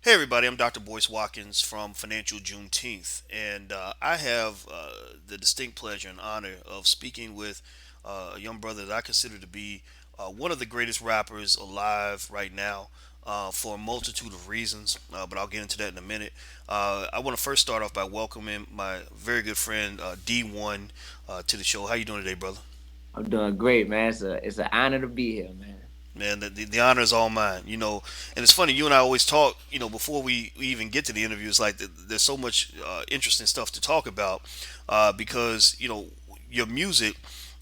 Hey everybody, I'm Dr. Boyce Watkins from Financial Juneteenth, and I have the distinct pleasure and honor of speaking with a young brother that I consider to be one of the greatest rappers alive right now for a multitude of reasons, but I'll get into that in a minute. I want to first start off by welcoming my very good friend D1 to the show. How you doing today, brother? I'm doing great, man. It's an honor to be here, man. Man, the honor is all mine, and it's funny, you and I always talk, before we even get to the interview. It's like there's so much interesting stuff to talk about, because your music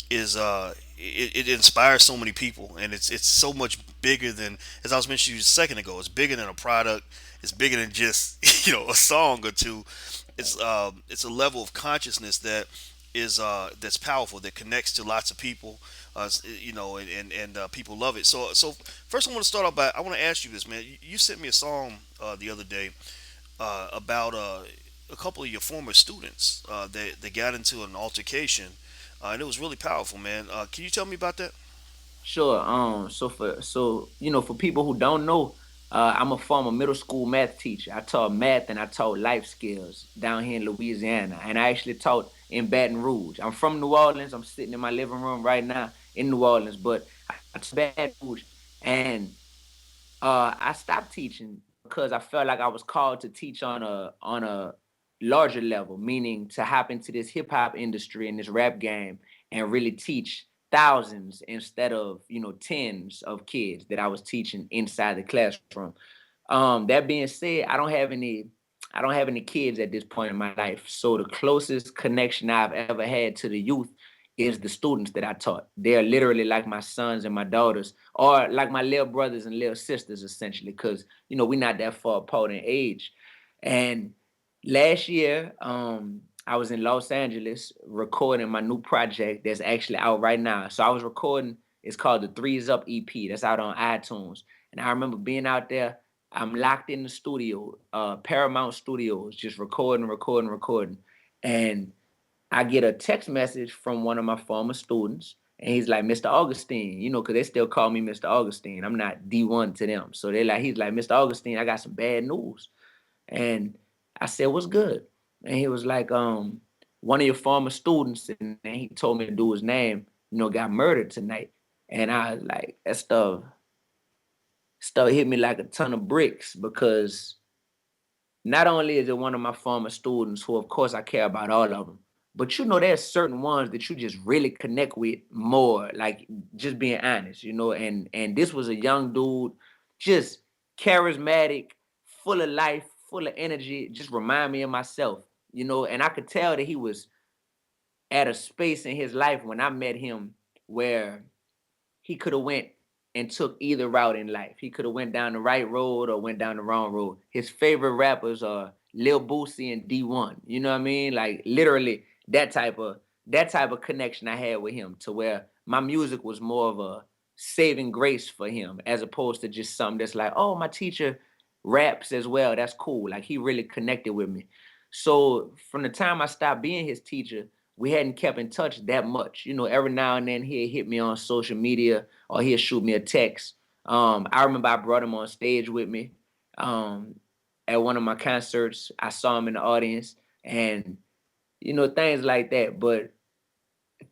it inspires so many people, and it's so much bigger than, as I was mentioning to you a second ago, it's bigger than a product. It's bigger than just a song or two. It's a level of consciousness that is that's powerful, that connects to lots of people, and people love it. So first, I want to start off by, I want to ask you this, man. You sent me a song the other day about a couple of your former students that got into an altercation, and it was really powerful, man. Can you tell me about that? Sure. For people who don't know, I'm a former middle school math teacher. I taught math and I taught life skills down here in Louisiana, and I actually taught in Baton Rouge. I'm from New Orleans. I'm sitting in my living room right now in New Orleans, but I taught Baton Rouge, and I stopped teaching because I felt like I was called to teach on a larger level, meaning to hop into this hip hop industry and this rap game and really teach thousands instead of tens of kids that I was teaching inside the classroom. That being said, I don't have any kids at this point in my life. So the closest connection I've ever had to the youth is the students that I taught. They're literally like my sons and my daughters, or like my little brothers and little sisters, essentially, because we're not that far apart in age. And last year, I was in Los Angeles recording my new project that's actually out right now. So I was recording, it's called the Threes Up EP. That's out on iTunes. And I remember being out there. I'm locked in the studio, Paramount Studios, just recording, recording, recording. And I get a text message from one of my former students, and he's like, Mr. Augustine, because they still call me Mr. Augustine. I'm not D1 to them. So he's like, Mr. Augustine, I got some bad news. And I said, what's good? And he was like, one of your former students, and then he told me to do his name, got murdered tonight. And I was like, that stuff hit me like a ton of bricks because not only is it one of my former students who, of course, I care about all of them, but there's certain ones that you just really connect with more, like just being honest, and this was a young dude, just charismatic, full of life, full of energy, just remind me of myself, and I could tell that he was at a space in his life when I met him where he could have went and took either route in life. He could have went down the right road or went down the wrong road. His favorite rappers are Lil Boosie and D1. You know what I mean? Like literally that type of connection I had with him to where my music was more of a saving grace for him as opposed to just something that's like, oh, my teacher raps as well. That's cool. Like he really connected with me. So from the time I stopped being his teacher, we hadn't kept in touch that much. Every now and then he'd hit me on social media or he'll shoot me a text. I remember I brought him on stage with me um, at one of my concerts. I saw him in the audience and, things like that. But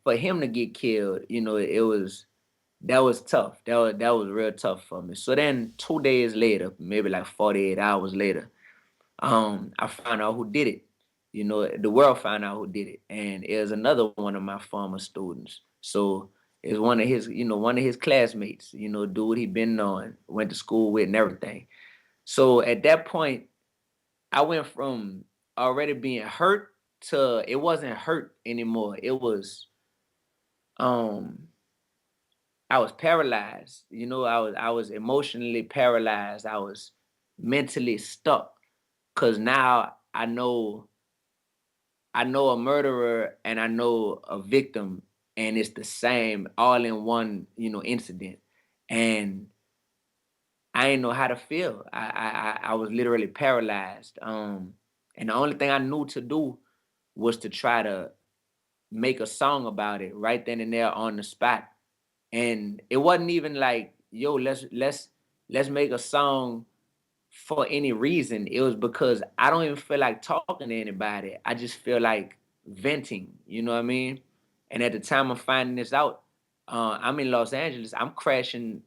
for him to get killed, that was tough. That was real tough for me. So then 2 days later, maybe like 48 hours later, I found out who did it. The world found out who did it, and it was another one of my former students. So it's one of his classmates. Dude he been on, went to school with, and everything. So at that point, I went from already being hurt to it wasn't hurt anymore. It was um I was paralyzed. I was emotionally paralyzed. I was mentally stuck because now I know a murderer and I know a victim, and it's the same all in one, incident. And I didn't know how to feel. I was literally paralyzed. And the only thing I knew to do was to try to make a song about it right then and there on the spot. And it wasn't even like, yo, let's make a song for any reason. It was because I don't even feel like talking to anybody. I just feel like venting, you know what I mean? And at the time I'm finding this out, I'm in Los Angeles. I'm crashing,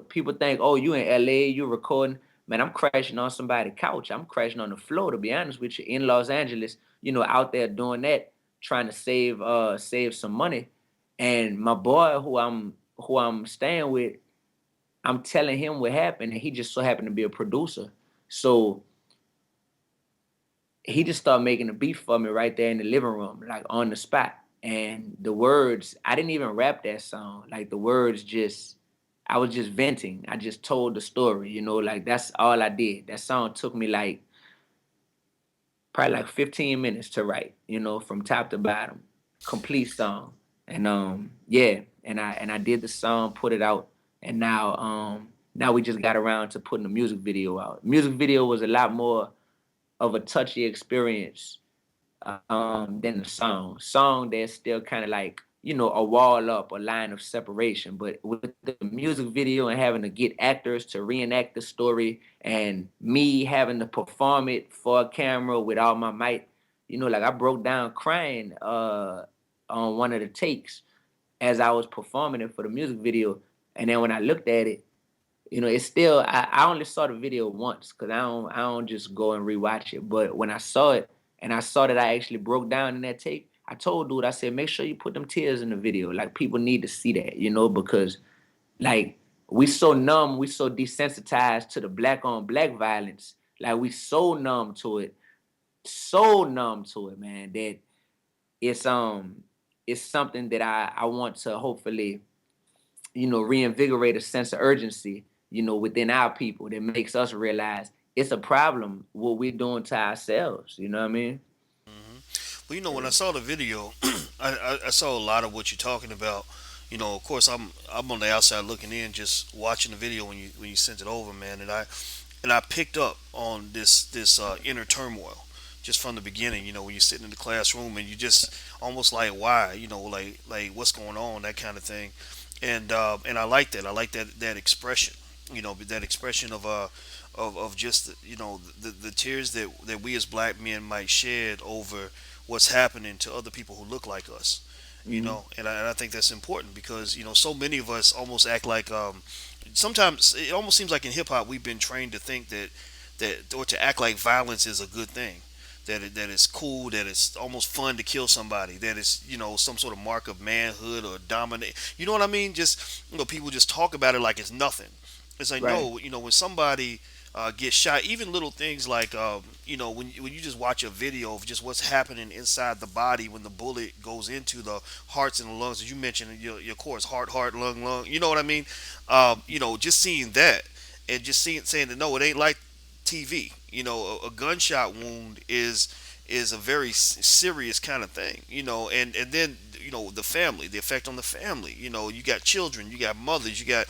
people think, oh, you in LA, you recording. Man, I'm crashing on somebody's couch. I'm crashing on the floor, to be honest with you, in Los Angeles, out there doing that, trying to save some money. And my boy who I'm staying with, I'm telling him what happened, and he just so happened to be a producer. So he just started making a beat for me right there in the living room, like on the spot. And the words, I didn't even rap that song. Like the words just, I was just venting. I just told the story, like that's all I did. That song took me like probably like 15 minutes to write, from top to bottom, complete song. And yeah, and I did the song, put it out, and now we just got around to putting the music video out. Music video was a lot more of a touchy experience than the song. Song, there's still kind of like, a wall up, a line of separation. But with the music video and having to get actors to reenact the story and me having to perform it for a camera with all my might, like I broke down crying on one of the takes as I was performing it for the music video. And then when I looked at it, it's still I only saw the video once because I don't just go and rewatch it. But when I saw it and I saw that I actually broke down in that take, I told dude, I said, make sure you put them tears in the video. Like people need to see that, because like we so numb, we so desensitized to the black on black violence. Like we so numb to it, man, that it's it's something that I want to hopefully reinvigorate a sense of urgency, within our people that makes us realize it's a problem what we're doing to ourselves. You know what I mean? Well, when I Yeah. saw the video, I saw a lot of what you're talking about. Of course, I'm on the outside looking in, just watching the video when you sent it over, man, and I picked up on this inner turmoil just from the beginning. When you're sitting in the classroom and you just almost like why, like what's going on, that kind of thing, and I like that. I like that expression. That expression of just the tears that we as black men might shed over what's happening to other people who look like us. Hmm. And I think that's important because so many of us almost act like sometimes it almost seems like in hip hop we've been trained to think that or to act like violence is a good thing, that it's cool, that it's almost fun to kill somebody, that it's some sort of mark of manhood or dominate. You know what I mean? Just people just talk about it like it's nothing. It's like Right. no, when somebody gets shot, even little things like when you just watch a video of just what's happening inside the body when the bullet goes into the hearts and the lungs, as you mentioned in your course, heart, lung, lung. You know what I mean? Just seeing that and just saying that no, it ain't like TV. A gunshot wound is a very serious kind of thing. And then the family, the effect on the family. You got children, you got mothers, you got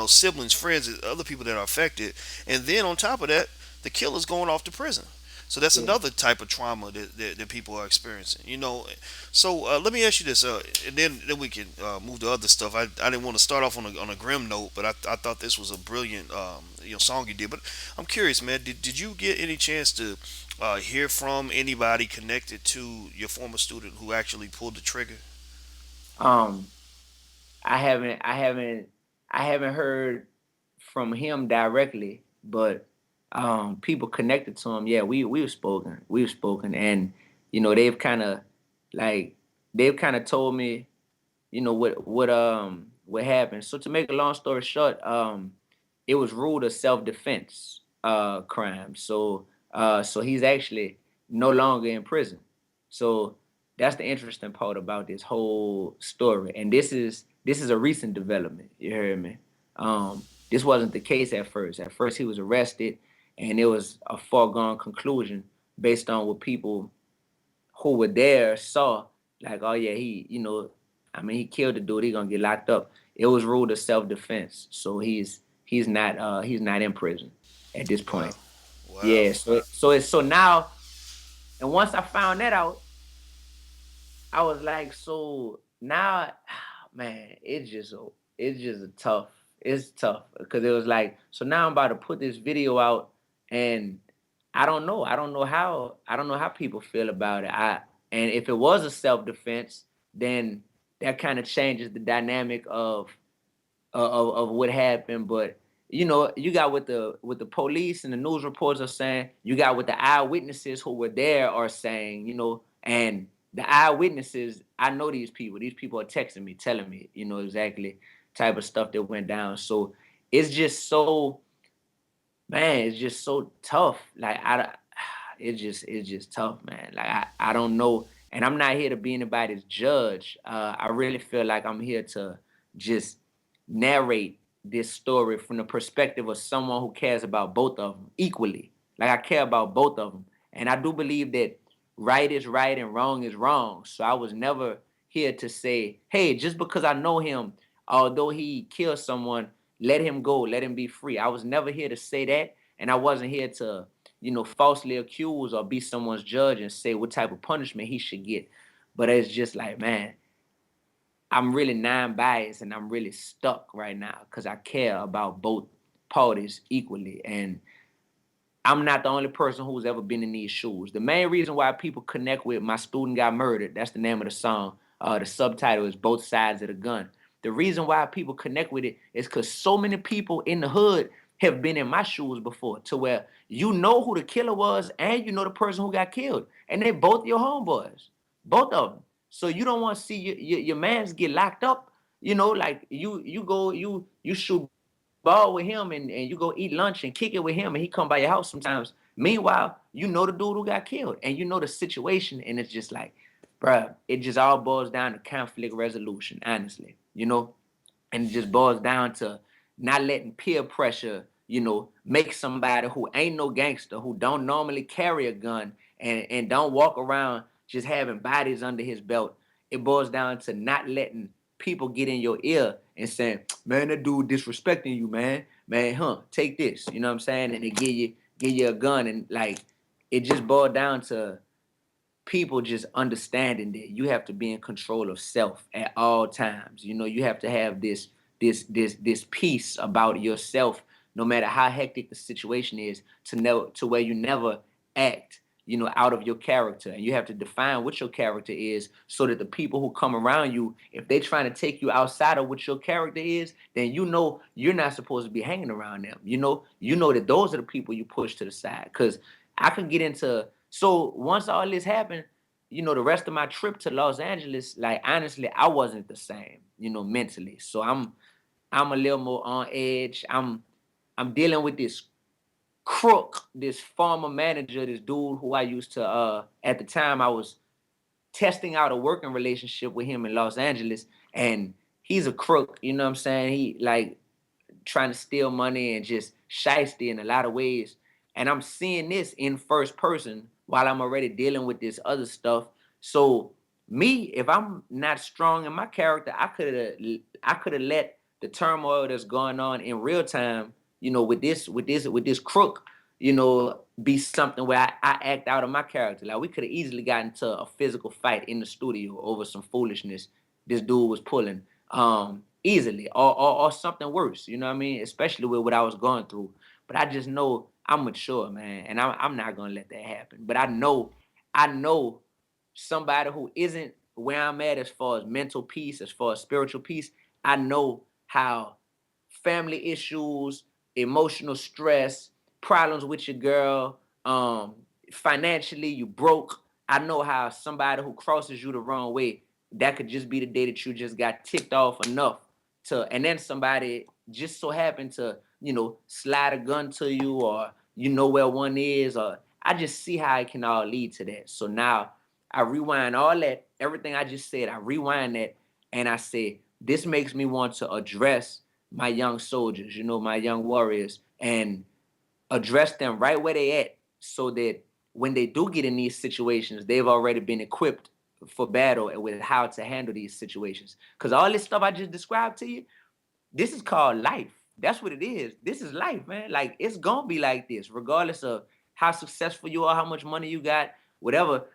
siblings, friends, other people that are affected, and then on top of that, the killer's going off to prison. So that's Yeah. another type of trauma that people are experiencing. So let me ask you this, and then we can move to other stuff. I didn't want to start off on a grim note, but I thought this was a brilliant song you did. But I'm curious, man, did you get any chance to hear from anybody connected to your former student who actually pulled the trigger? Um, I haven't heard from him directly, but people connected to him. Yeah, we've spoken, and they've kind of like they've kind of told me what happened. So to make a long story short, it was ruled a self-defense crime. So he's actually no longer in prison. So that's the interesting part about this whole story. And this is a recent development. You heard me? This wasn't the case at first. At first he was arrested and it was a foregone conclusion based on what people who were there saw, like, oh yeah, I mean, he killed the dude, he gonna get locked up. It was ruled as self-defense. So he's not in prison at this Wow, point. wow. Yeah, so now, and once I found that out, I was like, so now, man, it's just a tough, it's tough because it was like, so now I'm about to put this video out, And I don't know how people feel about it. And if it was a self-defense, then that kind of changes the dynamic of what happened. But you got what the police and the news reports are saying. You got what the eyewitnesses who were there are saying. And the eyewitnesses, I know these people. These people are texting me, telling me, exactly type of stuff that went down. So it's just so, man, it's just so tough. Like it's just tough, man. Like I don't know, and I'm not here to be anybody's judge. I really feel like I'm here to just narrate this story from the perspective of someone who cares about both of them equally. Like I care about both of them, and I do believe that right is right and wrong is wrong. So I was never here to say, hey, just because I know him, although he killed someone, let him go, let him be free. I was never here to say that, and I wasn't here to, falsely accuse or be someone's judge and say what type of punishment he should get. But it's just like, man, I'm really non-biased and I'm really stuck right now because I care about both parties equally. And I'm not the only person who's ever been in these shoes. The main reason why people connect with My Student Got Murdered, that's the name of the song. The subtitle is Both Sides of the Gun. The reason why people connect with it is because so many people in the hood have been in my shoes before, to where you know who the killer was and you know the person who got killed. And they both your homeboys, both of them. So you don't want to see your mans get locked up. Like you shoot ball with him and you go eat lunch and kick it with him and he come by your house sometimes. Meanwhile, you know the dude who got killed and you know the situation, and it's just like, bruh, it just all boils down to conflict resolution, honestly. And it just boils down to not letting peer pressure, make somebody who ain't no gangster, who don't normally carry a gun and don't walk around just having bodies under his belt. It boils down to not letting people get in your ear and saying, man, that dude disrespecting you, man. Man, take this. You know what I'm saying? And they give you a gun, and like it just boiled down to people just understanding that you have to be in control of self at all times. You have to have this peace about yourself, no matter how hectic the situation is, to know to where you never act, out of your character. And you have to define what your character is so that the people who come around you, if they're trying to take you outside of what your character is, then you're not supposed to be hanging around them. You know that those are the people you push to the side. Cause I could get into so once all this happened, the rest of my trip to Los Angeles, like honestly, I wasn't the same, mentally. So I'm a little more on edge. I'm dealing with this crook, this former manager, this dude who I used to at the time I was testing out a working relationship with him in Los Angeles, and he's a crook, you know what I'm saying? He like trying to steal money and just shiesty in a lot of ways. And I'm seeing this in first person while I'm already dealing with this other stuff. So me, if I'm not strong in my character, I could have let the turmoil that's going on in real time, with this crook, be something where I act out of my character. Like we could have easily gotten into a physical fight in the studio over some foolishness this dude was pulling. Easily, or something worse. You know what I mean? Especially with what I was going through. But I just know I'm mature, man, and I'm not gonna let that happen. But I know somebody who isn't where I'm at as far as mental peace, as far as spiritual peace. I know how family issues, emotional stress, problems with your girl, financially you broke. I know how somebody who crosses you the wrong way, that could just be the day that you just got ticked off enough and then somebody just so happened to, slide a gun to you, or you know where one is, or I just see how it can all lead to that. So now I rewind all that, everything I just said, I rewind that, and I say, this makes me want to address my young soldiers, my young warriors, and address them right where they at, so that when they do get in these situations, they've already been equipped for battle and with how to handle these situations. Because all this stuff I just described to you, this is called life. That's what it is. This is life, man. Like it's gonna be like this, regardless of how successful you are, how much money you got, whatever.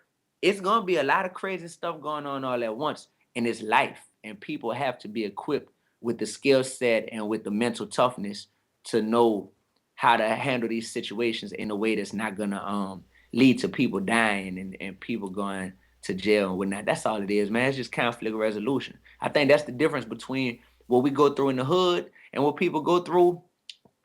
It's gonna be a lot of crazy stuff going on all at once, and it's life. And people have to be equipped with the skill set and with the mental toughness to know how to handle these situations in a way that's not gonna lead to people dying and people going to jail and whatnot. That's all it is, man. It's just conflict resolution. I think that's the difference between what we go through in the hood and what people go through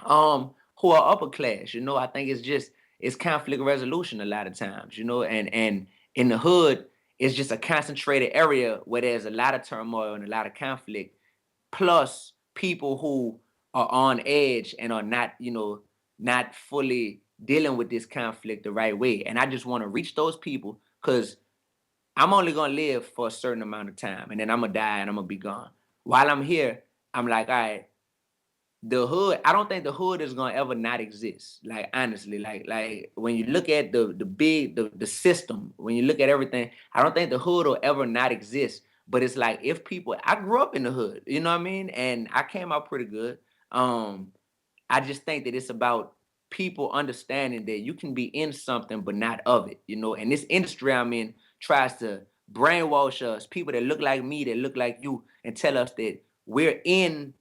who are upper class. I think it's conflict resolution a lot of times, and in the hood, it's just a concentrated area where there's a lot of turmoil and a lot of conflict, plus people who are on edge and are not, not fully dealing with this conflict the right way. And I just want to reach those people because I'm only gonna live for a certain amount of time and then I'm gonna die and I'm gonna be gone. While I'm here, I'm like, all right, the hood, I don't think the hood is gonna ever not exist. Like honestly, like when you look at the system, when you look at everything, I don't think the hood will ever not exist. But it's like if people, I grew up in the hood, you know what I mean, and I came out pretty good. Um, I just think that it's about people understanding that you can be in something but not of it, And this industry I'm in tries to brainwash us, people that look like me, that look like you, and tell us that we're in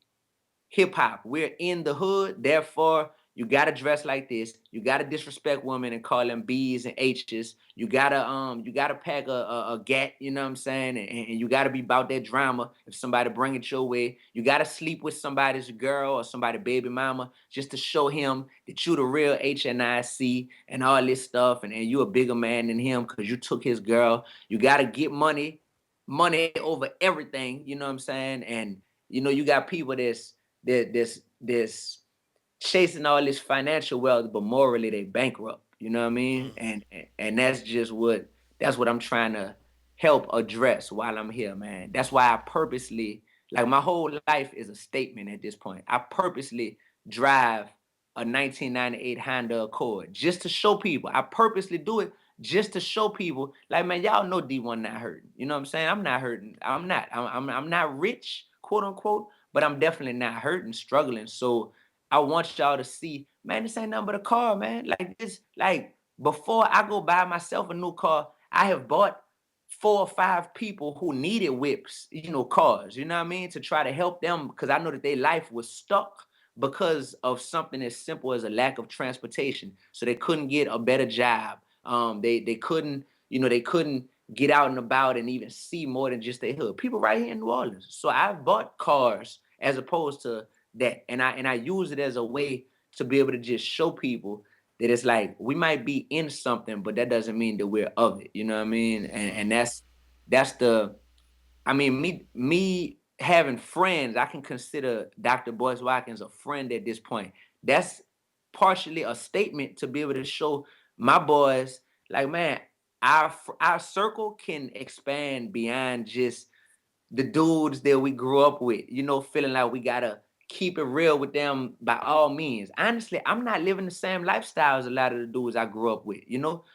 hip hop. We're in the hood, therefore you gotta dress like this. You gotta disrespect women and call them B's and H's. You gotta pack a gat, you know what I'm saying? And you gotta be about that drama. If somebody bring it your way, you gotta sleep with somebody's girl or somebody baby mama just to show him that you the real HNIC and all this stuff, and you a bigger man than him because you took his girl. You gotta get money over everything, you know what I'm saying? And you got people this chasing all this financial wealth, but morally they bankrupt. You know what I mean? And that's what I'm trying to help address while I'm here, man. That's why I purposely, like, my whole life is a statement at this point. I purposely drive a 1998 Honda Accord just to show people. I purposely do it just to show people, like, man, y'all know D1 not hurting. You know what I'm saying? I'm not hurting. I'm not. I'm not rich, quote unquote, but I'm definitely not hurting, struggling. So I want y'all to see, man, this ain't nothing but a car, man. Like this, like before I go buy myself a new car, I have bought 4 or 5 people who needed whips, cars, you know what I mean, to try to help them because I know that their life was stuck because of something as simple as a lack of transportation. So they couldn't get a better job. They couldn't, they couldn't get out and about and even see more than just their hood. People right here in New Orleans. So I've bought cars as opposed to that, and I use it as a way to be able to just show people that it's like we might be in something, but that doesn't mean that we're of it. You know what I mean? And that's the, I mean, me having friends, I can consider Dr. Boyce Watkins a friend at this point. That's partially a statement to be able to show my boys, like, man, our circle can expand beyond just the dudes that we grew up with, feeling like we gotta keep it real with them by all means. Honestly, I'm not living the same lifestyle as a lot of the dudes I grew up with.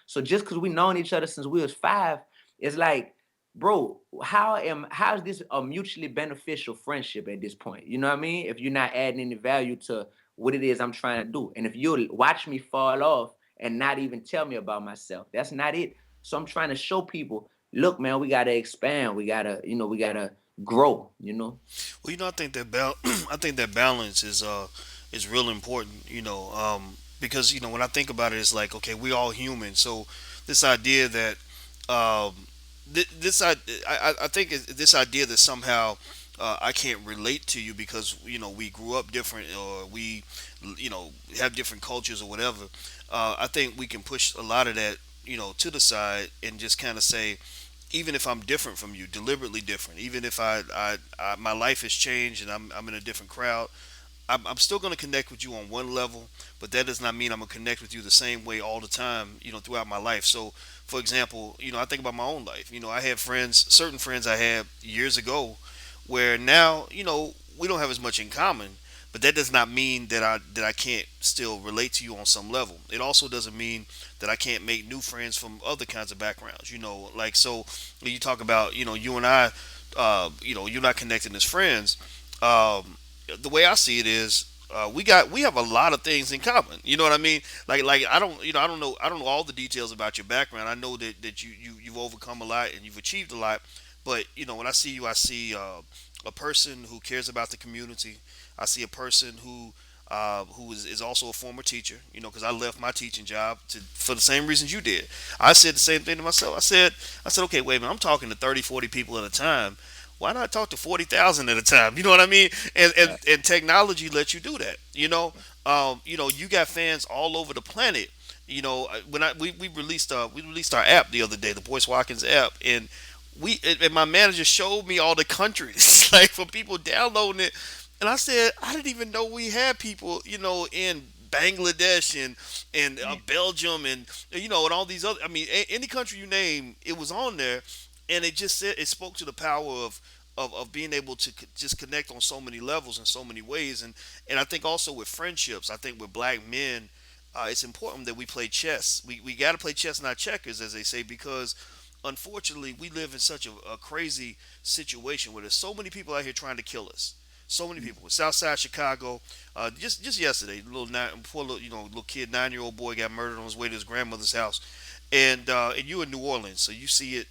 So just because we known each other since we was 5, it's like, bro, how's this a mutually beneficial friendship at this point? You know what I mean? If you're not adding any value to what it is I'm trying to do. And if you'll watch me fall off and not even tell me about myself, that's not it. So I'm trying to show people, look, man, we gotta expand. We gotta grow. Well, I think that I think that balance is real important. Because when I think about it, it's like, okay, we all human. So this idea that um, this I think this idea that somehow I can't relate to you because we grew up different, or we have different cultures or whatever. I think we can push a lot of that to the side and just kind of say, even if I'm different from you, deliberately different, even if my life has changed and I'm in a different crowd, I'm still going to connect with you on one level, but that does not mean I'm going to connect with you the same way all the time, throughout my life. So, for example, I think about my own life. I had friends, certain friends I had years ago, where now, we don't have as much in common, but that does not mean that I can't still relate to you on some level. It also doesn't mean that I can't make new friends from other kinds of backgrounds. Like, so you talk about, you and I, you're not connecting as friends. The way I see it is, we have a lot of things in common. You know what I mean? Like I don't know all the details about your background. I know that you've overcome a lot and you've achieved a lot. But when I see you, I see a person who cares about the community. I see a person who who is also a former teacher. You know, because I left my teaching job for the same reasons you did. I said the same thing to myself. I said, okay, wait a minute. I'm talking to 30, 40 people at a time. Why not talk to 40,000 at a time? You know what I mean? And Right. technology lets you do that. You got fans all over the planet. When we released our app the other day, the Boyce Watkins app, and my manager showed me all the countries like for people downloading it, and I said I didn't even know we had people in Bangladesh and Belgium and all these other. I mean, any country you name, it was on there, and it just said it spoke to the power of being able to just connect on so many levels in so many ways, and I think also with friendships. I think with black men, it's important that we play chess. We got to play chess, not checkers, as they say, because unfortunately we live in such a crazy situation where there's so many people out here trying to kill us. So many people. Southside Chicago, just yesterday, poor little little kid, 9-year-old boy got murdered on his way to his grandmother's house, and you in New Orleans, so you see it,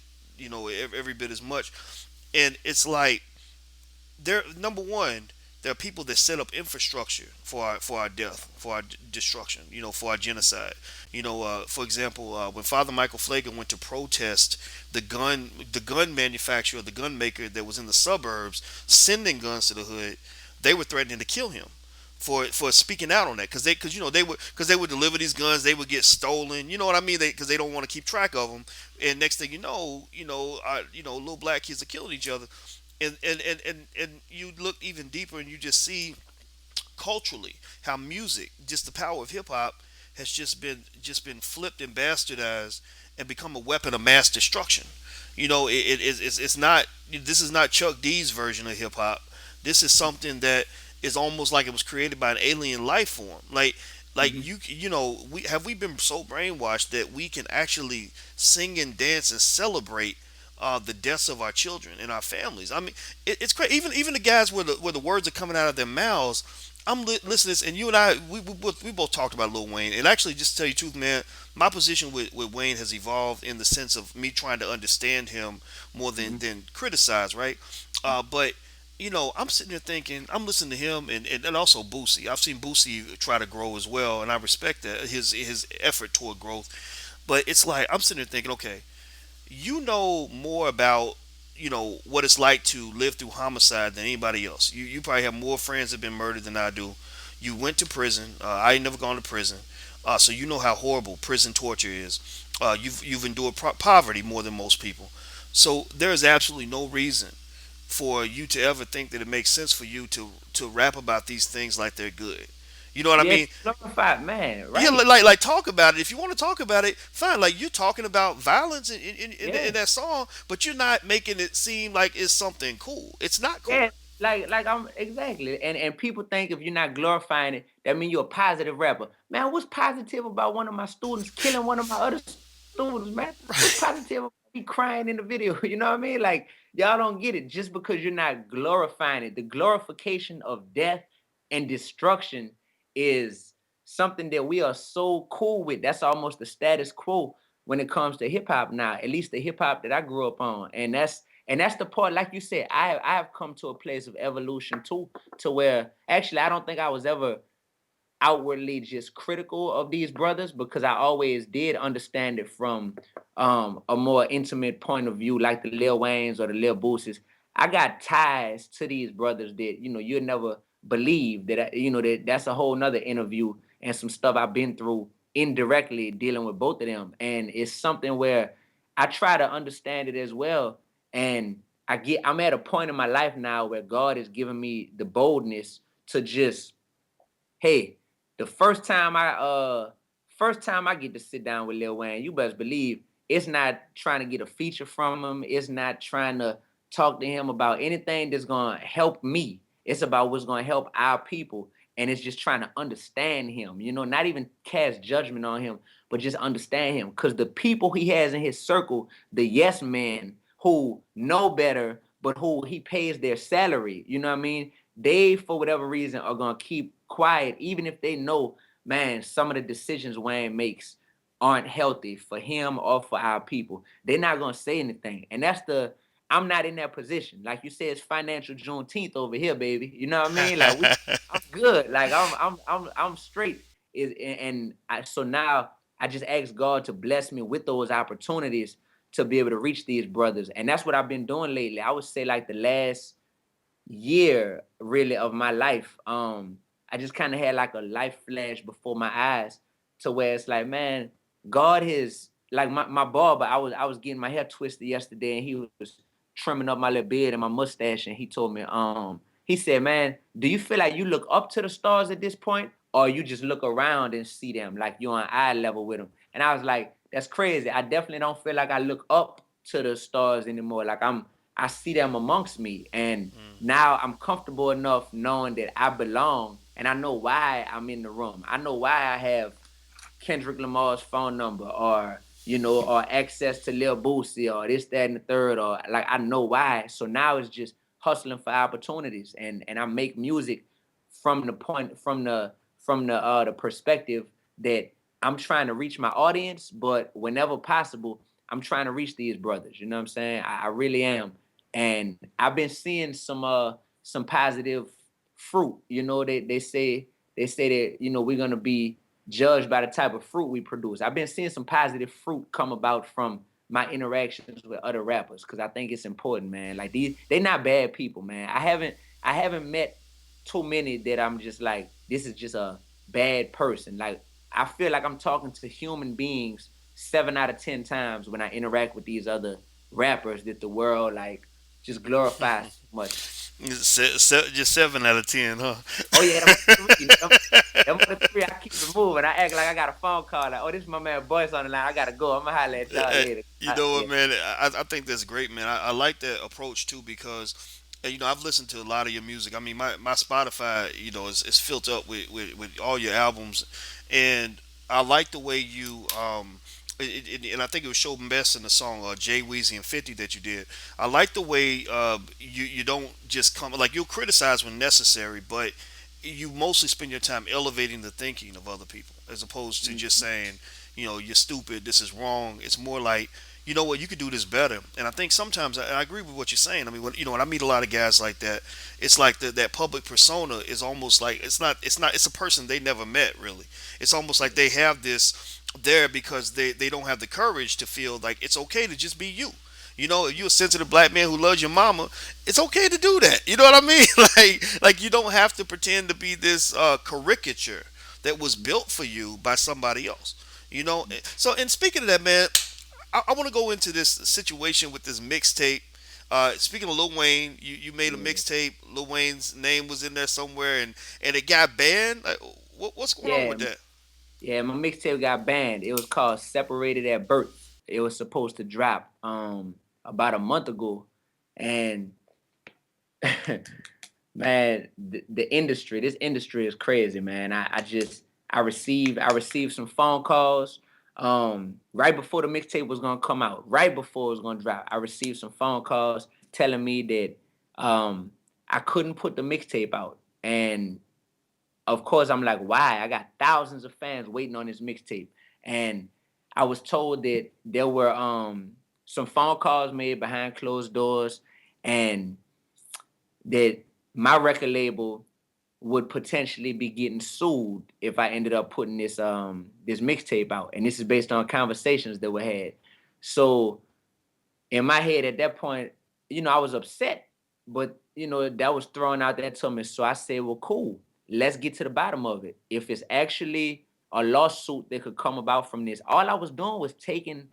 every bit as much, and it's like there number one, there are people that set up infrastructure for our death, for our destruction, for our genocide. For example, when Father Michael Flager went to protest the gun manufacturer, the gun maker that was in the suburbs sending guns to the hood, they were threatening to kill him for speaking out on that, because they would deliver these guns, they would get stolen. You know what I mean? Because they don't want to keep track of them, and next thing little black kids are killing each other, and you look even deeper and you just see culturally how music, just the power of hip hop, has just been flipped and bastardized and become a weapon of mass destruction. It's not. This is not Chuck D's version of hip hop. This is something that is almost like it was created by an alien life form. Like Mm-hmm. we been so brainwashed that we can actually sing and dance and celebrate the deaths of our children and our families. I mean, it's crazy. Even the guys where the words are coming out of their mouths. Listening to this, and you and I, we both talked about Lil Wayne. And actually, just to tell you the truth, man, my position with Wayne has evolved in the sense of me trying to understand him more than criticize, right? But I'm sitting there thinking, I'm listening to him and also Boosie. I've seen Boosie try to grow as well, and I respect that his effort toward growth. But it's like I'm sitting there thinking, okay, you know more about what it's like to live through homicide than anybody else. You probably have more friends that have been murdered than I do. You went to prison. I ain't never gone to prison, so you know how horrible prison torture is. You've endured poverty more than most people, so there is absolutely no reason for you to ever think that it makes sense for you to rap about these things like they're good. You know what I Yes, mean? glorified man, Yeah, right? like talk about it. If you want to talk about it, fine. Like you're talking about violence in Yeah. that song, but you're not making it seem like it's something cool. It's not cool. Yeah, like I'm exactly. And people think if you're not glorifying it, that means you're a positive rapper. Man, what's positive about one of my students killing one of my other students, man? What's positive about me crying in the video? You know what I mean? Like, y'all don't get it just because you're not glorifying it. The glorification of death and destruction is something that we are so cool with. That's almost the status quo when it comes to hip hop now, at least the hip hop that I grew up on. And that's the part, like you said, I've come to a place of evolution too, to where actually I don't think I was ever outwardly just critical of these brothers because I always did understand it from a more intimate point of view, like the Lil Waynes or the Lil Boosies. I got ties to these brothers that you'll never believe that that's a whole nother interview and some stuff I've been through indirectly dealing with both of them, and it's something where I try to understand it as well. And I'm at a point in my life now where God has given me the boldness to just, hey, the first time I get to sit down with Lil Wayne, you best believe it's not trying to get a feature from him. It's not trying to talk to him about anything that's gonna help me. It's about what's gonna help our people. And it's just trying to understand him, not even cast judgment on him, but just understand him. Because the people he has in his circle, the yes men who know better, but who he pays their salary, you know what I mean? They, for whatever reason, are gonna keep quiet, even if they know, man, some of the decisions Wayne makes aren't healthy for him or for our people. They're not gonna say anything, and I'm not in that position. Like you said, it's financial Juneteenth over here, baby. You know what I mean? Like I'm good. Like I'm straight. So now I just ask God to bless me with those opportunities to be able to reach these brothers, and that's what I've been doing lately. I would say like the last year really of my life. I just kind of had like a life flash before my eyes to where it's like, man, God has like my barber. I was getting my hair twisted yesterday, and he was trimming up my little beard and my mustache, and he told me, he said, man, do you feel like you look up to the stars at this point, or you just look around and see them like you're on eye level with them? And I was like, that's crazy. I definitely don't feel like I look up to the stars anymore. Like I see them amongst me, and now I'm comfortable enough knowing that I belong, and I know why I'm in the room. I know why I have Kendrick Lamar's phone number, or or access to Lil Boosie, or this, that, and the third, or like I know why. So now it's just hustling for opportunities, and I make music from the point from the perspective that I'm trying to reach my audience, but whenever possible, I'm trying to reach these brothers. You know what I'm saying? I really am, and I've been seeing some positive fruit. They say that we're gonna be judged by the type of fruit we produce. I've been seeing some positive fruit come about from my interactions with other rappers because I think it's important, man. Like they're not bad people, man. I haven't met too many that I'm just like, this is just a bad person. Like I feel like I'm talking to human beings 7 out of 10 times when I interact with these other rappers that the world like just glorifies so much. Just 7 out of 10, huh? Oh yeah, them other three. Them other three, I keep it moving. I act like I got a phone call. Like, oh, this is my man Boyce on the line. I gotta go. I'm gonna holler at y'all Hey, later. you know Yeah, what, man? I think that's great, man. I like that approach too because, I've listened to a lot of your music. I mean, my Spotify, is filled up with all your albums, and I like the way you and I think it was shown best in the song Jay Weezy and 50 that you did. I like the way you don't just come like you'll criticize when necessary, but you mostly spend your time elevating the thinking of other people as opposed to just mhm, saying, you're stupid, this is wrong. It's more like, you know what, you could do this better. And I think sometimes I agree with what you're saying. I mean, when I meet a lot of guys like that, it's like that public persona is almost like it's a person they never met really. It's almost like they have this there because they don't have the courage to feel like it's okay to just be you. If you're a sensitive black man who loves your mama, it's okay to do that. You know what I mean? Like you don't have to pretend to be this caricature that was built for you by somebody else. So, and speaking of that, man, I want to go into this situation with this mixtape. Speaking of Lil Wayne, you made a yeah, mixtape. Lil Wayne's name was in there somewhere, and it got banned. Like, what's going on yeah, with that? yeah. My mixtape got banned. It was called "Separated at Birth." It was supposed to drop about a month ago, and man, the industry, this industry is crazy, man. I received some phone calls right before the mixtape was gonna come out, right before it was gonna drop. I received some phone calls telling me that I couldn't put the mixtape out. And of course I'm like, why? I got thousands of fans waiting on this mixtape. And I was told that there were some phone calls made behind closed doors, and that my record label would potentially be getting sued if I ended up putting this mixtape out. And this is based on conversations that were had. So in my head at that point, I was upset, but that was thrown out there to me. So I said, well, cool. Let's get to the bottom of it. If it's actually a lawsuit that could come about from this, all I was doing was taking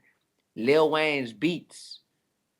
Lil Wayne's beats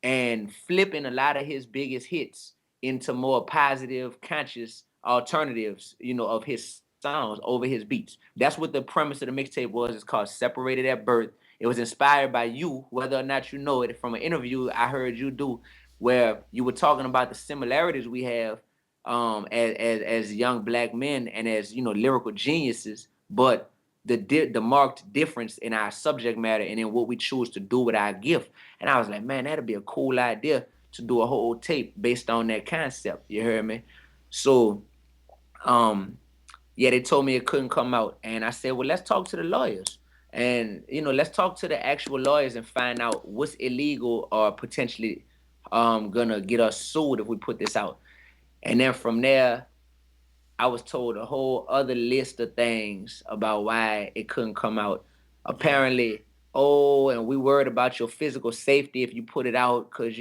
and flipping a lot of his biggest hits into more positive, conscious alternatives, of his songs over his beats. That's what the premise of the mixtape was. It's called Separated at Birth. It was inspired by you, whether or not you know it, from an interview I heard you do, where you were talking about the similarities we have as young black men and as lyrical geniuses, but the marked difference in our subject matter and in what we choose to do with our gift. And I was like, man, that'd be a cool idea to do a whole tape based on that concept. You heard me? So, um, yeah, they told me it couldn't come out, and I said, well, let's talk to the lawyers, and let's talk to the actual lawyers and find out what's illegal or potentially gonna get us sued if we put this out. And then from there, I was told a whole other list of things about why it couldn't come out. Mm. Apparently, oh, and we worried about your physical safety if you put it out because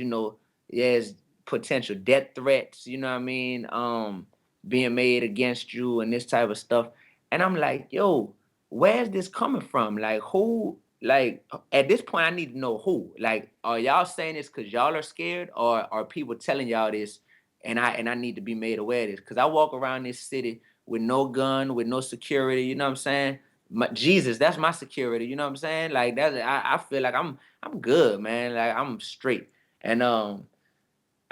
there's potential death threats. You know what I mean? Being made against you and this type of stuff. And I'm like, yo, where's this coming from? Like, who? Like, at this point, I need to know who. Like, are y'all saying this because y'all are scared, or are people telling y'all this and I need to be made aware of this because I walk around this city with no gun, with no security. You know what I'm saying? Jesus, that's my security. You know what I'm saying? Like that's I feel like I'm good, man. Like I'm straight, and I'm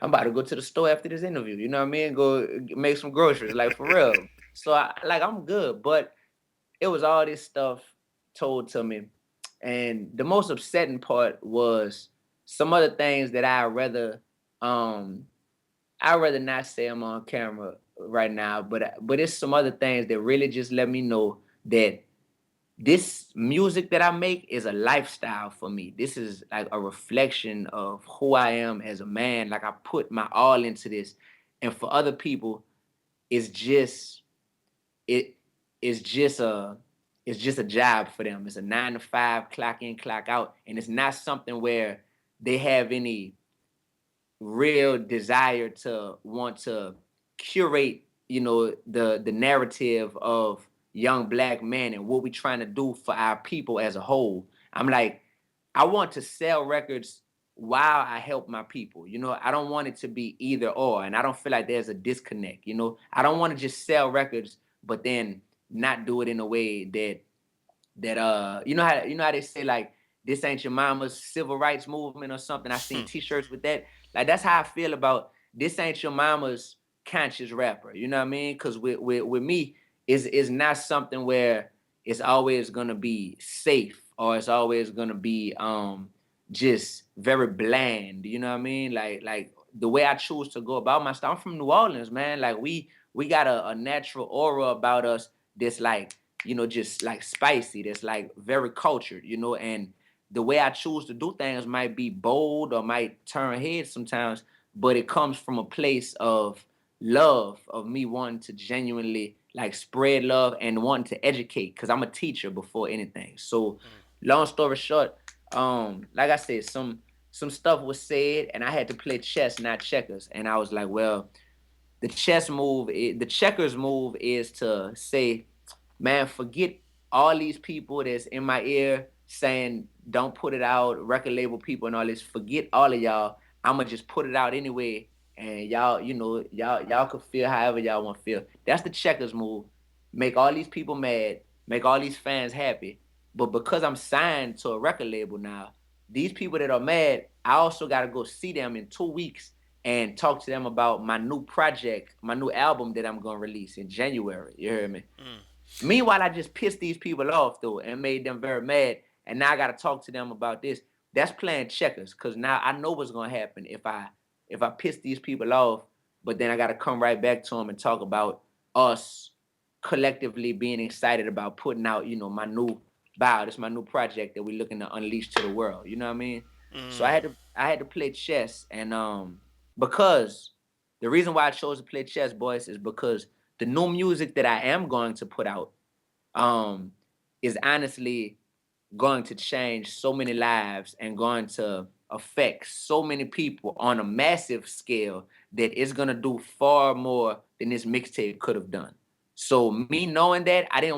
about to go to the store after this interview. You know what I mean? Go make some groceries, like for real. So I'm good, but it was all this stuff told to me, and the most upsetting part was some other things that um I'd rather not say them on camera right now, but it's some other things that really just let me know that this music that I make is a lifestyle for me. This is like a reflection of who I am as a man. Like I put my all into this, and for other people, it's just it it's just a it's just a job for them. It's a 9 to 5, clock in, clock out, and it's not something where they have any real desire to want to curate, the narrative of young black men and what we trying to do for our people as a whole. I'm like, I want to sell records while I help my people. I don't want it to be either or, and I don't feel like there's a disconnect. I don't want to just sell records, but then not do it in a way that you know how they say like this ain't your mama's civil rights movement or something. I seen t-shirts with that. Like that's how I feel about this ain't your mama's conscious rapper. You know what I mean? Because with me, is not something where it's always gonna be safe or it's always gonna be just very bland. You know what I mean? Like the way I choose to go about my stuff. I'm from New Orleans, man. Like we got a natural aura about us that's like just like spicy, that's like very cultured, and the way I choose to do things might be bold or might turn heads sometimes, but it comes from a place of love, of me wanting to genuinely like spread love and wanting to educate because I'm a teacher before anything. So long story short, like I said, some stuff was said and I had to play chess, not checkers. And I was like, well, the checkers move is to say, man, forget all these people that's in my ear saying don't put it out, record label people and all this. Forget all of y'all. I'ma just put it out anyway, and y'all could feel however y'all want to feel. That's the checkers move. Make all these people mad, make all these fans happy. But because I'm signed to a record label now, these people that are mad, I also got to go see them in 2 weeks and talk to them about my new project, my new album that I'm gonna release in January. You hear me? Mm. Meanwhile, I just pissed these people off though and made them very mad. And now I gotta talk to them about this. That's playing checkers, cause now I know what's gonna happen if I piss these people off, but then I gotta come right back to them and talk about us collectively being excited about putting out, my new this my new project that we're looking to unleash to the world. You know what I mean? So I Mm. had to I had to play chess and because the reason why I chose to play chess, boys, is because the new music that I am going to put out um, is honestly going to change so many lives and going to affect so many people on a massive scale that it's going to do far more than this mixtape could have done. So me knowing that, I'd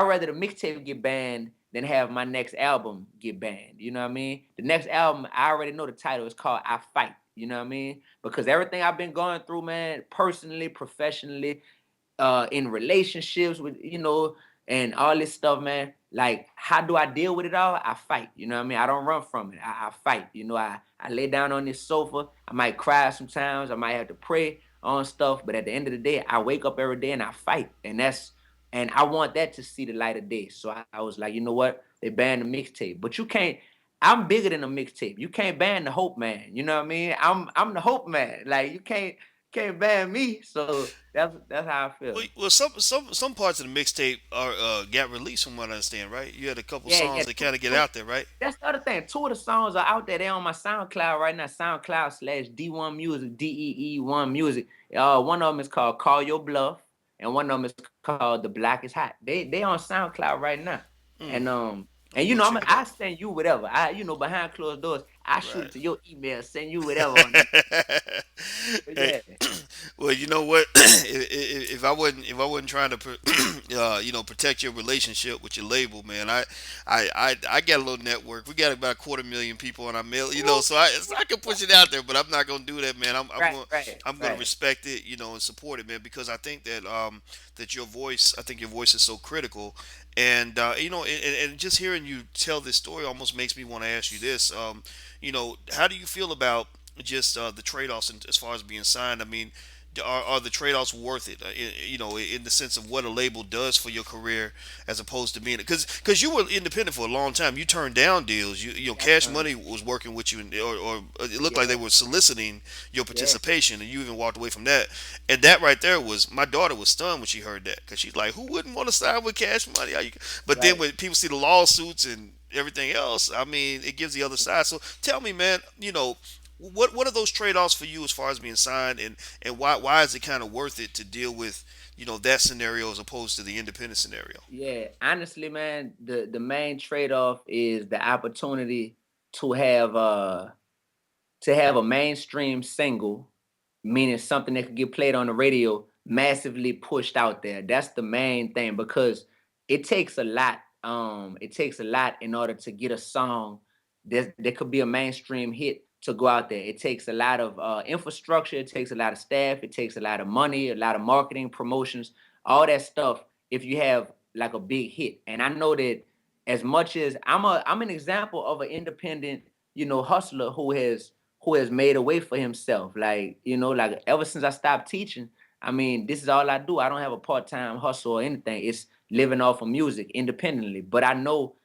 rather the mixtape get banned than have my next album get banned. You know what I mean? The next album, I already know the title. It's called I Fight. You know what I mean? Because everything I've been going through, man, personally, professionally, in relationships with, and all this stuff, man. Like, how do I deal with it all? I fight. You know what I mean? I don't run from it. I fight. I lay down on this sofa. I might cry sometimes. I might have to pray on stuff. But at the end of the day, I wake up every day and I fight. And I want that to see the light of day. So I was like, you know what? They banned the mixtape. But you can't. I'm bigger than a mixtape. You can't ban the Hope Man. You know what I mean? I'm the Hope Man. Like you can't can't ban me. So that's how I Well, feel. well, some parts of the mixtape are got released from what I understand, right? You had a couple Yeah, songs yeah. that kind of get out there, right? That's the other thing. Two of the songs are out there. They're on my SoundCloud right now. SoundCloud/D1 Music, DEE1 Music. One of them is called Call Your Bluff, and one of them is called The Black is Hot. They on SoundCloud right now. Mm, And I'm gonna go I'm check it I out. send you whatever. Behind closed doors, I shoot Right. it to your email, send you whatever on there. But Hey, yeah, well, you know what? If I wasn't trying to, protect your relationship with your label, man, I got a little network. We got about 250,000 people on our mail, Woo. so I can push it out there, but I'm not gonna do that, man. Right, right, I'm gonna right. respect it, and support it, man, because I think that I think your voice is so critical, and and just hearing you tell this story almost makes me want to ask you this. How do you feel about just the trade-offs as far as being signed? I mean, are the trade-offs worth it? In the sense of what a label does for your career as opposed to being, because you were independent for a long time. You turned down deals. Yes, Cash sir. Money was working with you, or it looked like they Yeah, were soliciting your yeah. participation, and you even walked away from that. And that right there was, my daughter was stunned when she heard that, because she's like, who wouldn't want to sign with Cash Money? But then Right. when people see the lawsuits and everything else, I mean, it gives the other side. So tell me, man, what are those trade offs for you as far as being signed, and why is it kind of worth it to deal with that scenario as opposed to the independent scenario? Yeah, honestly, man, the main trade-off is the opportunity to have a mainstream single, meaning something that could get played on the radio, massively pushed out there. That's the main thing because it takes a lot. It takes a lot in order to get a song that could be a mainstream hit to go out there. It takes a lot of infrastructure. It takes a lot of staff. It takes a lot of money, a lot of marketing, promotions, all that stuff. If you have like a big hit, and I know that as much as I'm an example of an independent, hustler who has made a way for himself. Like, like ever since I stopped teaching, I mean, this is all I do. I don't have a part-time hustle or anything. It's living off of music independently. But I know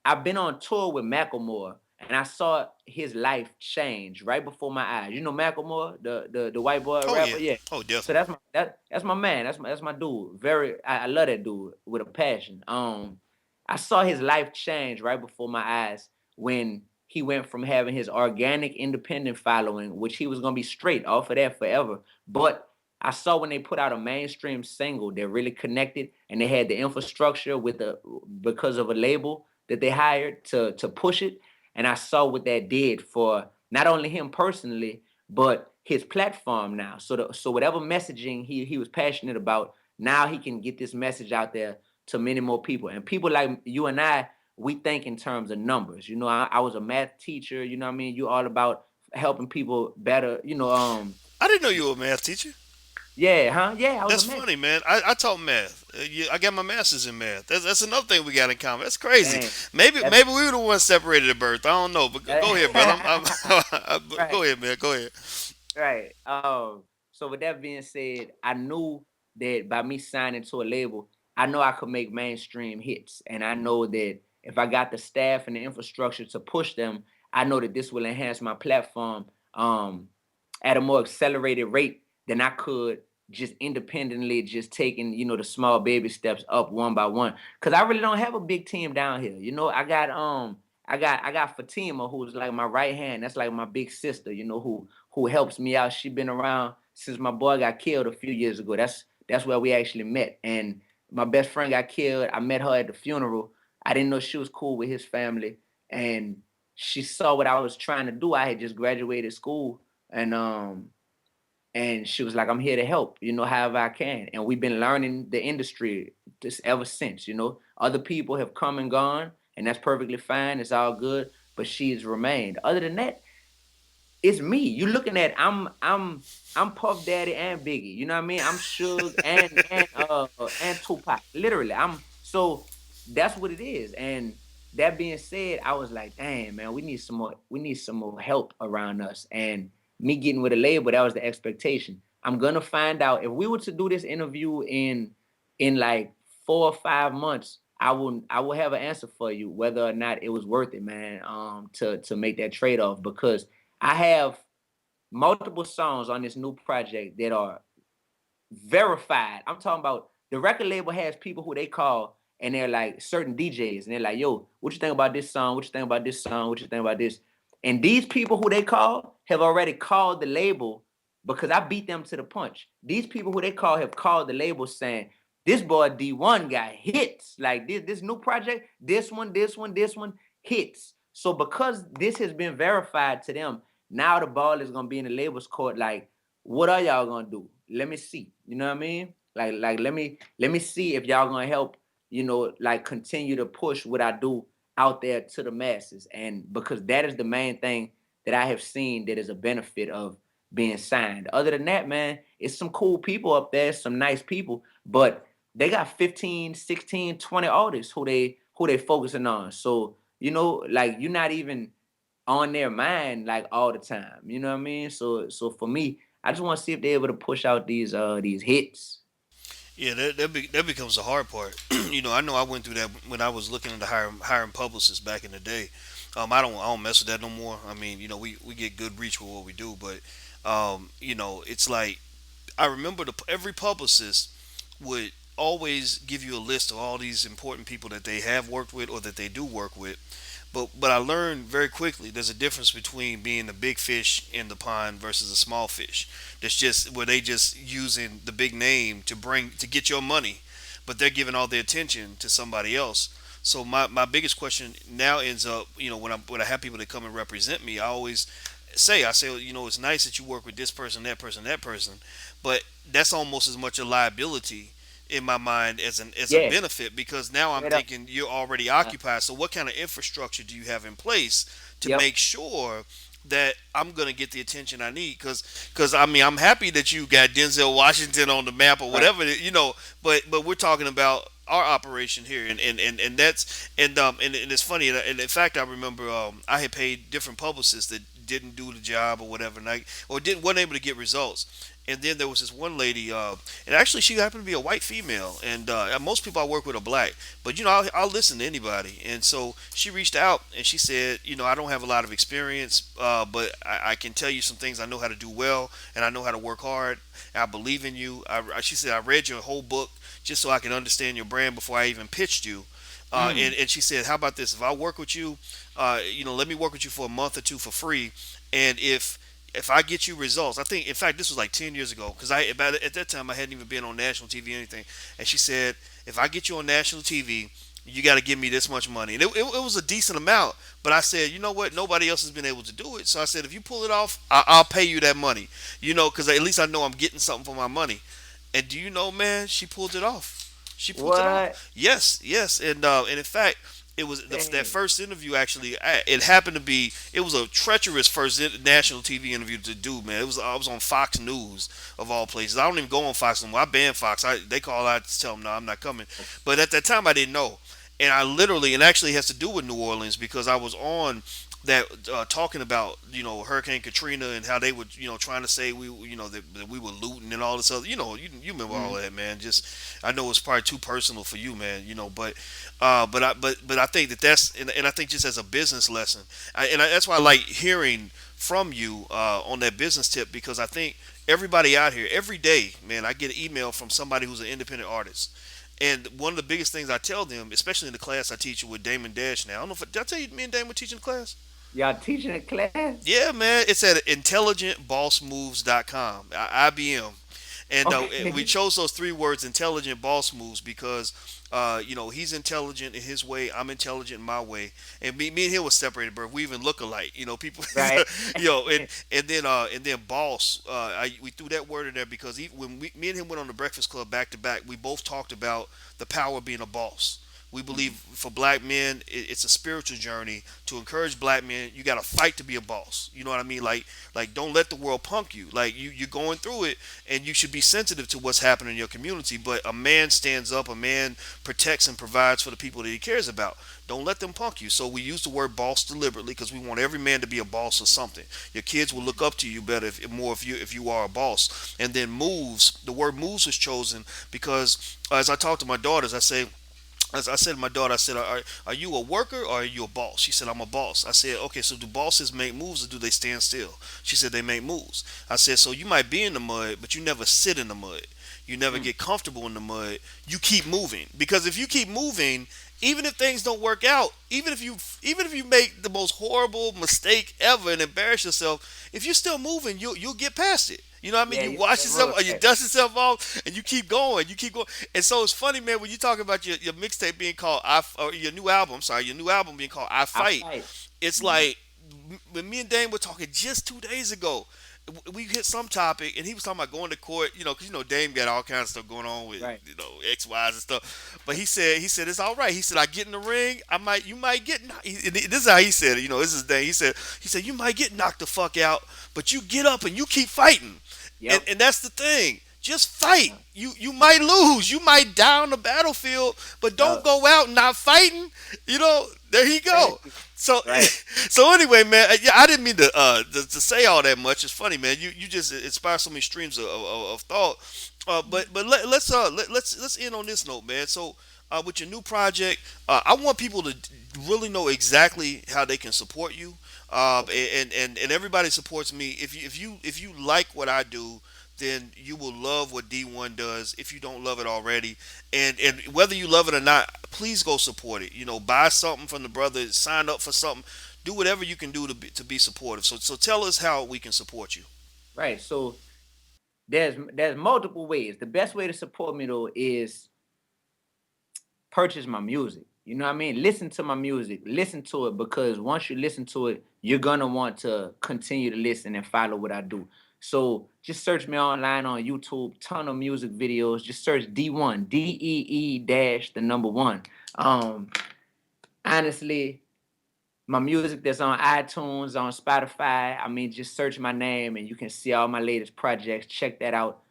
I've been on tour with Macklemore and I saw his life change right before my eyes. You know Macklemore, the white boy Oh rapper? yeah, Yeah. oh So definitely. that's my man. That's my dude. I love that dude with a passion. I saw his life change right before my eyes when he went from having his organic independent following, which he was gonna be straight off of that forever. But I saw when they put out a mainstream single that really connected and they had the infrastructure because of a label that they hired to push it. And I saw what that did for not only him personally, but his platform now. So whatever messaging he was passionate about, now he can get this message out there to many more people. And people like you and we think in terms of numbers. I was a math teacher, you know what I mean? You all about helping people better, I didn't know you were a math teacher. yeah, huh? Yeah, I was a That's math funny, man. I taught math. I got my master's in math. That's another thing we got in common. That's crazy. dang. Maybe That's we were the ones separated at birth. I don't know, but go ahead, brother. right. Go ahead, man. Go ahead. Right. So with that being said, I knew that by me signing to a label, I know I could make mainstream hits. And I know that if I got the staff and the infrastructure to push them, I know that this will enhance my platform at a more accelerated rate than I could just independently, just taking, the small baby steps up one by one. Cause I really don't have a big team down here. I got Fatima, who's like my right hand. That's like my big sister, who helps me out. She been around since my boy got killed a few years ago. That's where we actually met. And my best friend got killed. I met her at the funeral. I didn't know she was cool with his family. And she saw what I was trying to do. I had just graduated school. And she was like, I'm here to help, however I can. And we've been learning the industry just ever since. Other people have come and gone, and that's perfectly fine. It's all good. But she's remained. Other than that, it's me. You looking at I'm Puff Daddy and Biggie. You know what I mean? I'm Suge and Tupac. Literally. That's what it is. And that being said, I was like, dang man, we need some more help around us. And me getting with a label, that was the expectation. I'm gonna find out if we were to do this interview in like 4 or 5 months. I will have an answer for you whether or not it was worth it, man. To make that trade off because I have multiple songs on this new project that are verified. I'm talking about the record label has people who they call and they're like certain DJs and they're like, yo, what you think about this song? What you think about this song? What you think about this? And these people who they call have already called the label because I beat them to the punch. These people who they call have called the label saying, this boy D1 got hits. Like this new project, this one hits. So because this has been verified to them, now the ball is gonna be in the label's court. Like, what are y'all gonna do? Let me see. You know what I mean? Like let me see if y'all gonna help, like continue to push what I do out there to the masses. And because that is the main thing that I have seen that is a benefit of being signed. Other than that, man, it's some cool people up there, some nice people, but they got 15, 16, 20 artists who they focusing on. So, like you're not even on their mind like all the time. You know what I mean? So for me, I just want to see if they're able to push out these hits. Yeah, that becomes the hard part. I know I went through that when I was looking into hiring publicists back in the day. I don't mess with that no more. I mean, we get good reach with what we do, but it's like I remember every publicist would always give you a list of all these important people that they have worked with or that they do work with. But I learned very quickly there's a difference between being a big fish in the pond versus a small fish. That's just where they just using the big name to get your money, but they're giving all the attention to somebody else. So my biggest question now ends up, when I have people that come and represent me, I say, it's nice that you work with this person, that person, that person, but that's almost as much a liability in my mind as a Yeah, benefit, because now I'm straight up. thinking you're already Uh, occupied. So what kind of infrastructure do you have in place to yep, make sure that I'm gonna get the attention I need? Because I mean, I'm happy that you got Denzel Washington on the map or right. whatever, but we're talking about our operation here, and that's and it's funny, and in fact I remember I had paid different publicists that didn't do the job or whatever, and or didn't wasn't able to get results. And then there was this one lady, and actually she happened to be a white female, and most people I work with are black, but I'll listen to anybody. And so she reached out and she said, I don't have a lot of experience, but I can tell you some things I know how to do well, and I know how to work hard. I believe in you. She said, I read your whole book just so I can understand your brand before I even pitched you. Mm, And she said, how about this? If I work with you, let me work with you for a month or two for free. And if I get you results, I think, in fact, this was like 10 years ago, because at that time I hadn't even been on national TV or anything. And she said, if I get you on national TV, you got to give me this much money. And it was a decent amount. But I said, you know what? Nobody else has been able to do it. So I said, if you pull it off, I'll pay you that money, because at least I know I'm getting something for my money. And do you know, man, she pulled it off. She pulled it what? off. Yes, yes, and in fact, it was that Dang. first interview. Actually, it happened to be. It was a treacherous first national TV interview to do. Man, I was on Fox News of all places. I don't even go on Fox anymore. I banned Fox. They call out to tell them no, I'm not coming. But at that time, I didn't know, and I literally, and actually has to do with New Orleans, because I was on that talking about Hurricane Katrina and how they were trying to say that we were looting and all this other, you remember all of Mm, that, man. Just I know it's probably too personal for you, man, but I think and I think just as a business lesson, that's why I like hearing from you on that business tip, because I think everybody out here every day, man, I get an email from somebody who's an independent artist. And one of the biggest things I tell them, especially in the class I teach with Damon Dash now, I don't know if did I tell you me and Damon were teaching the class? y'all teaching a class? Yeah, man, it's at intelligentbossmoves.com, IBM. And we Okay. chose those three words, intelligent boss moves, because he's intelligent in his way, I'm intelligent in my way, and me and him was separated, bro. We even look alike, people. Right. And then boss, we threw that word in there because when me and him went on the Breakfast Club back to back, we both talked about the power of being a boss. We believe for black men, it's a spiritual journey. To encourage black men, you got to fight to be a boss. You know what I mean? Like don't let the world punk you. Like you're going through it, and you should be sensitive to what's happening in your community. But a man stands up, a man protects and provides for the people that he cares about. Don't let them punk you. So we use the word boss deliberately because we want every man to be a boss of something. Your kids will look up to you better if you are a boss. And then moves. The word moves was chosen because as I talk to my daughters, I say As I said to my daughter, I said, are you a worker or are you a boss? She said, I'm a boss. I said, okay, so do bosses make moves or do they stand still? She said, they make moves. I said, so you might be in the mud, but you never sit in the mud. You never Mm. get comfortable in the mud. You keep moving. Because if you keep moving, even if things don't work out, even if you make the most horrible mistake ever and embarrass yourself, if you're still moving, you'll get past it. You know what I mean? Yeah, You you wash said yourself or you right. dust yourself off and you keep going. You keep going. And so it's funny, man, when you talk about your mixtape being called or your new album, sorry, your new album being called I I Fight. fight. It's Mhm. like when me and Dane were talking just 2 days ago, we hit some topic and he was talking about going to court, because Dame got all kinds of stuff going on with Right. X, Y's and stuff. But he said it's all right. He said I get in the ring, you might get this is how he said it. This is Dame. He said you might get knocked the fuck out, but you get up and you keep fighting, and Yep. and that's the thing. Just fight. Yeah. You might lose. You might die on the battlefield, but don't Yep. go out not fighting. There you go. Exactly. So Right. so anyway, man, yeah, I didn't mean to say all that much. It's funny, man. You just inspire so many streams of thought. But let's end on this note, man. So with your new project, I want people to really know exactly how they can support you. Okay. And everybody supports me. If you like what I do, then you will love what D1 does if you don't love it already. And whether you love it or not, please go support it. Buy something from the brother, sign up for something, do whatever you can do to be supportive. So tell us how we can support you. Right. So there's multiple ways. The best way to support me though is purchase my music. You know what I mean? Listen to my music. Listen to it because once you listen to it, you're gonna want to continue to listen and follow what I do. So just search me online on YouTube, ton of music videos. Just search D1, DEE dash the number one. Um, honestly, my music that's on iTunes, on Spotify. I mean, just search my name and you can see all my latest projects. Check that out.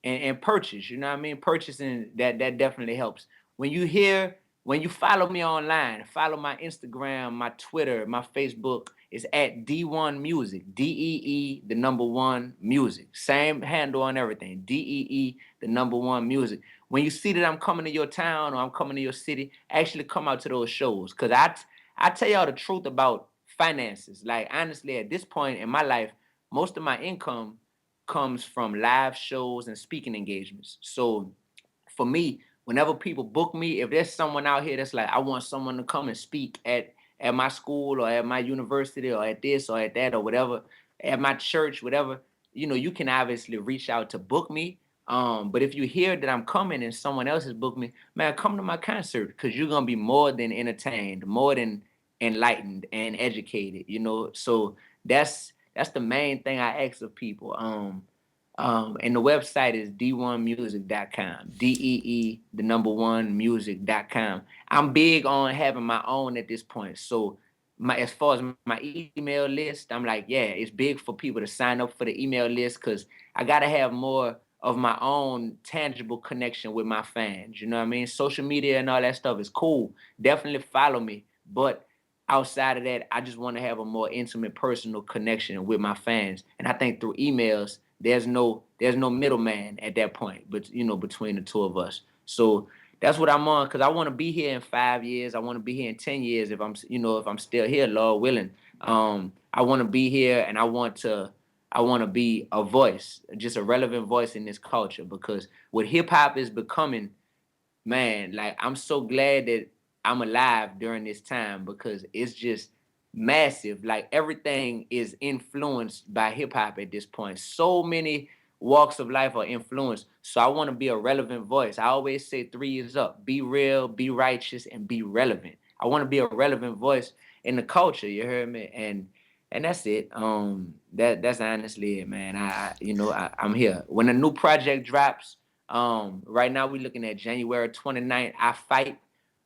And purchase. You know what I mean? Purchasing that definitely helps. When you hear, when you follow me online, follow my Instagram, my Twitter, my Facebook. It's at D1 Music, DEE the number one music. Same handle on everything. DEE the number one music. When you see that I'm coming to your town or I'm coming to your city, actually come out to those shows. Cause I tell y'all the truth about finances. Like honestly, at this point in my life, most of my income comes from live shows and speaking engagements. So for me, whenever people book me, if there's someone out here that's like, I want someone to come and speak at my school or at my university or at this or at that or whatever, at my church, whatever, you can obviously reach out to book me. But if you hear that I'm coming and someone else has booked me, man, come to my concert because you're gonna be more than entertained, more than enlightened and educated. So that's the main thing I ask of people. And the website is d1music.com. DEE, the number one music.com. I'm big on having my own at this point. So as far as my email list, I'm like, yeah, it's big for people to sign up for the email list because I gotta have more of my own tangible connection with my fans. You know what I mean? Social media and all that stuff is cool. Definitely follow me. But outside of that, I just want to have a more intimate personal connection with my fans. And I think through emails, there's no middleman at that point, but between the two of us. So that's what I'm on because I want to be here in 5 years. I want to be here in 10 years if I'm still here, Lord willing. I want to be here and I want to be a voice, just a relevant voice in this culture because what hip hop is becoming, man, like I'm so glad that I'm alive during this time because it's just massive. Like everything is influenced by hip hop at this point. So many walks of life are influenced. So I want to be a relevant voice. I always say 3 years up: be real, be righteous, and be relevant. I want to be a relevant voice in the culture. You heard me? And that's it. That's honestly it, man. I'm here. When a new project drops, right now we're looking at January 29th. I fight.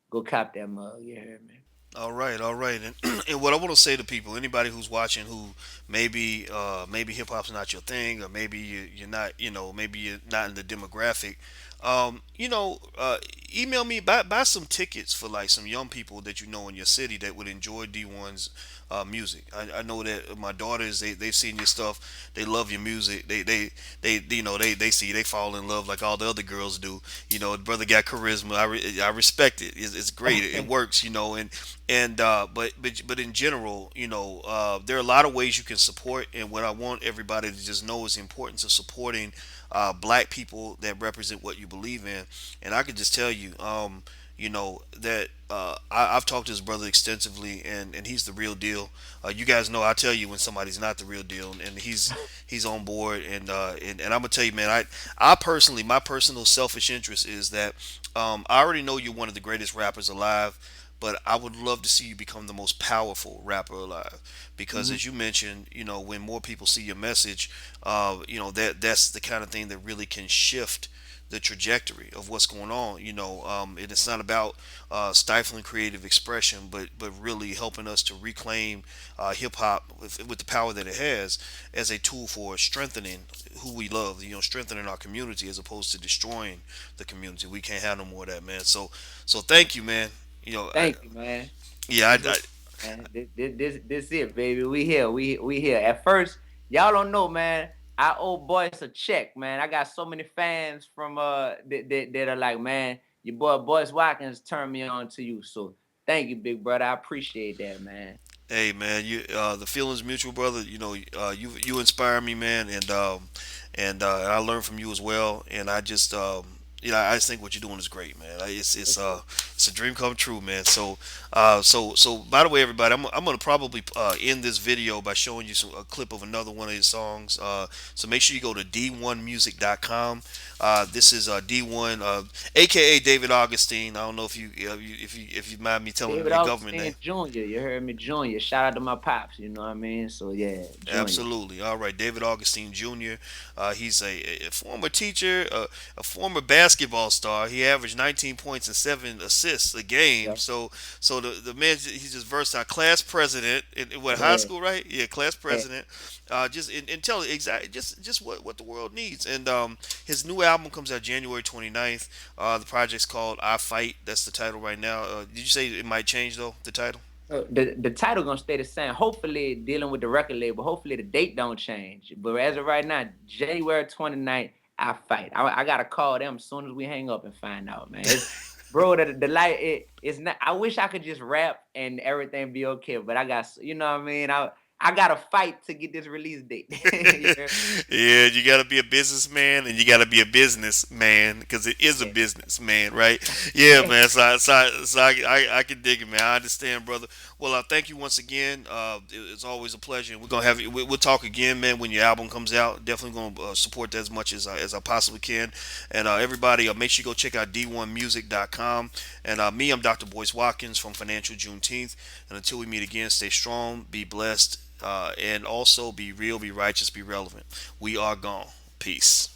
Go cop that mug. You heard me? All right, and what I want to say to people, anybody who's watching, who maybe hip hop's not your thing, or maybe you're not, maybe you're not in the demographic. You know, email me, buy some tickets for like some young people that you know in your city that would enjoy D1's music. I know that my daughters, they've seen your stuff. They love your music. They you know they fall in love like all the other girls do. You know, the brother got charisma. I respect it. It's great. It works. You know, but in general, you know, there are a lot of ways you can support. And what I want everybody to just know is the importance of supporting black people that represent what you believe in. And I can just tell you, you know that I've talked to his brother extensively, and he's the real deal. You guys know I tell you when somebody's not the real deal, and he's on board. And I'm gonna tell you, man, I personally, my personal selfish interest is that I already know you're one of the greatest rappers alive. But I would love to see you become the most powerful rapper alive, because Hmm. as you mentioned, you know, when more people see your message, you know that's the kind of thing that really can shift the trajectory of what's going on. You know, and it's not about stifling creative expression, but really helping us to reclaim hip hop with the power that it has as a tool for strengthening who we love. You know, strengthening our community as opposed to destroying the community. We can't have no more of that, man. So thank you, man. You know, Thank you, man. yeah, You know, man, this it, baby. We here. We here. At first, y'all don't know, man. I owe Boyce a check, man. I got so many fans from that are like, man, your boy Boyce Watkins turned me on to you. So thank you, big brother. I appreciate that, man. hey man, you the feelings mutual, brother. You know, you inspire me, man, and I learn from you as well. And I just you know, I just think what you're doing is great, man. It's a dream come true, man. So by the way, everybody, I'm gonna probably end this video by showing you a clip of another one of his songs. So make sure you go to d1music.com. This is D1, aka David Augustine. I don't know if if you mind me telling David your government Augustine name. Jr. You heard me, Jr. Shout out to my pops. You know what I mean? So yeah, Junior. Absolutely. All right, David Augustine Jr. He's a former teacher, a former basketball star. He averaged 19 points and 7 assists a game. Yeah, So the man, he's just versatile. Class president in what, high yeah, school, right? Yeah, class yeah. president. Just and tell exactly just what the world needs. And his new album comes out January 29th. The project's called I Fight. That's the title right now. Did you say it might change though? The title? The title gonna stay the same. Hopefully, dealing with the record label. Hopefully, the date don't change. But as of right now, January 29th, I fight. I gotta call them as soon as we hang up and find out, man. It's bro, the light it's not. I wish I could just rap and everything be okay, but I got you know what I mean. I gotta fight to get this release date. Yeah, Yeah, you got to be a businessman and you got to be a businessman because it is a yeah. businessman, right? Yeah, man. I can dig it, man. I understand, brother. Well, thank you once again. It's always a pleasure. We're gonna have we'll talk again, man, when your album comes out. Definitely gonna support that as much as I possibly can. And everybody, make sure you go check out d1music.com. And me, I'm Dr. Boyce Watkins from Financial Juneteenth. And until we meet again, stay strong, be blessed, and also be real, be righteous, be relevant. We are gone. Peace.